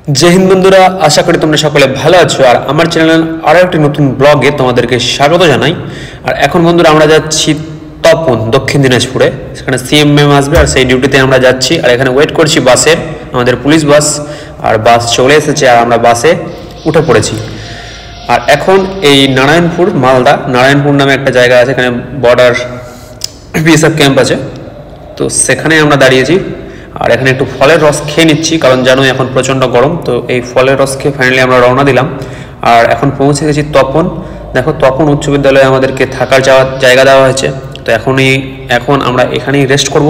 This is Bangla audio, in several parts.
जय हिंद बंधुरा आशा करी तुम्हारा सकले भालो आछो और आमार चैनल आरो एकटी नतून ब्लगे तोमादेरके स्वागत जानाई। और एखन बंधुरा आमरा जाচ্ছি তপন दक्षिण दिनाजपुरे, सेखाने सीएम मैम आसबे और सेई डिউটিতে आमरा जाচ্ছি और एखाने ওয়েট করছি বাসের, আমাদের পুলিশ বাস। আর বাস চলে এসেছে আর আমরা বাসে উঠে পড়েছি। আর এখন এই নারায়ণপুর মালদা নারায়ণপুর নামে একটা জায়গা আছে, এখানে বর্ডার বিএসএফ ক্যাম্প আছে, তো সেখানে আমরা দাঁড়িয়েছি। আর এখানে একটু ফলের রস খেয়ে নিচ্ছি, কারণ জানোই এখন প্রচণ্ড গরম, তো এই ফলের রস খেয়ে ফাইনালি আমরা রওনা দিলাম। আর এখন পৌঁছে গেছি তপন। দেখো তপন উচ্চ বিদ্যালয়ে আমাদেরকে থাকার জায়গা দেওয়া হয়েছে, তো এখন আমরা এখানেই রেস্ট করব।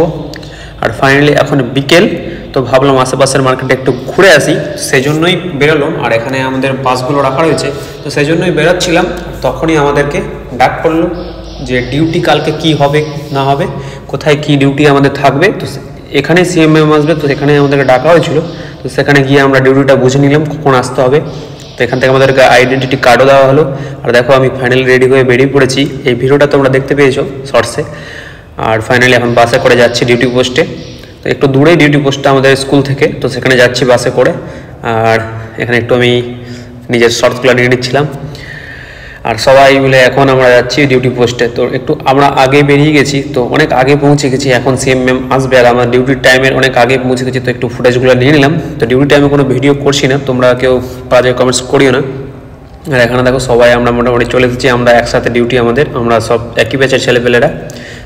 আর ফাইনালি এখন বিকেল, তো ভাবলাম আশেপাশের মার্কেটে একটু ঘুরে আসি, সেই জন্যই বেরোলাম। আর এখানে আমাদের বাসগুলো রাখা রয়েছে, তো সেই জন্যই বেরোচ্ছিলাম। তখনই আমাদেরকে ডাক পড়লো যে ডিউটি কালকে কি হবে না হবে, কোথায় কি ডিউটি আমাদের থাকবে। তো এখানে সিএমএম আসবে, তো সেখানে আমাদেরকে ডাকা হয়েছিল, তো সেখানে গিয়ে আমরা ডিউটিটা বুঝে নিলাম কখন আসতে হবে। তো এখান থেকে আমাদেরকে আইডেন্টিটি কার্ডও দেওয়া হলো। আর দেখো আমি ফাইনালি রেডি হয়ে বেরিয়ে পড়েছি, এই ভিডিওটা তোমরা দেখতে পেয়েছো শর্টসে। আর ফাইনালি এখন বাসে করে যাচ্ছি ডিউটি পোস্টে, তো একটু দূরেই ডিউটি পোস্টটা আমাদের স্কুল থেকে, তো সেখানে যাচ্ছি বাসে করে। আর এখানে একটু আমি নিজের শর্টসগুলো নিয়ে নিচ্ছিলাম। আর সবাই মিলে এখন আমরা যাচ্ছি ডিউটি পোস্টে, তো একটু আমরা আগে বেরিয়ে গেছি, তো অনেক আগে পৌঁছে গেছি। এখন সিএম ম্যাম আসবে আর আমার ডিউটির টাইমের অনেক আগে পৌঁছে গেছি, তো একটু ফুটেজগুলো নিয়ে নিলাম। তো ডিউটি টাইমে কোনো ভিডিও করছি না, তোমরা কেউ বাজে কমেন্টস করিও না। আর এখানে দেখো সবাই আমরা মোটামুটি চলে এসেছি, আমরা একসাথে ডিউটি আমাদের, আমরা সব একই ব্যাচের ছেলেপেলেরা।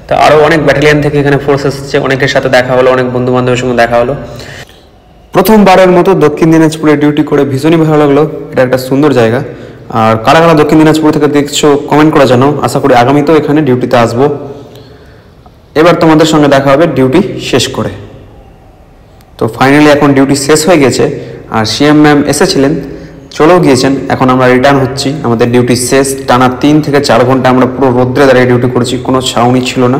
তো আরও অনেক ব্যাটালিয়ান থেকে এখানে ফোর্স এসেছে, অনেকের সাথে দেখা হলো, অনেক বন্ধু বান্ধবের সঙ্গে দেখা হলো। প্রথমবারের মতো দক্ষিণ দিনাজপুরে ডিউটি করে ভীষণই ভালো লাগলো, এটা একটা সুন্দর জায়গা। আর কারা কারা দক্ষিণ দিনাজপুর থেকে দেখছো কমেন্ট করে জানাও, আশা করি আগামীতেও এখানে ডিউটিতে আসবো। এবার তোমাদের সঙ্গে দেখা হবে ডিউটি শেষ করে। তো ফাইনালি এখন ডিউটি শেষ হয়ে গেছে, আর সিএম ম্যাম এসেছিলেন, চলেও গিয়েছেন। এখন আমরা রিটার্ন হচ্ছি, আমাদের ডিউটি শেষ। টানা 3 থেকে 4 ঘন্টা আমরা পুরো রোদ্রে দাঁড়িয়ে ডিউটি করেছি, কোনো ছাউনি ছিল না,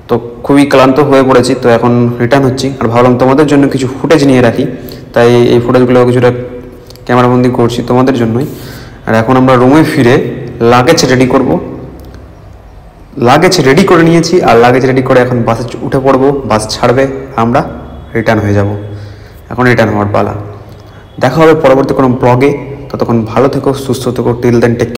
তো খুবই ক্লান্ত হয়ে পড়েছি। তো এখন রিটার্ন হচ্ছি, আর ভাবলাম তোমাদের জন্য কিছু ফুটেজ নিয়ে রাখি, তাই এই ফুটেজগুলো কিছুটা ক্যামেরাবন্দি করছি তোমাদের জন্যই। আর এখন আমরা রুমে ফিরে লাগেজ রেডি করব, লাগেজ রেডি করে নিয়েছি। আর লাগেজ রেডি করে এখন বাসে উঠে পড়বো, বাস ছাড়বে, আমরা রিটার্ন হয়ে যাব। এখন রিটার্ন হওয়ার পালা। দেখা হবে পরবর্তী কোনো ব্লগে, ততক্ষণ ভালো থেকো, সুস্থ থেকো, টিল দেন টেক।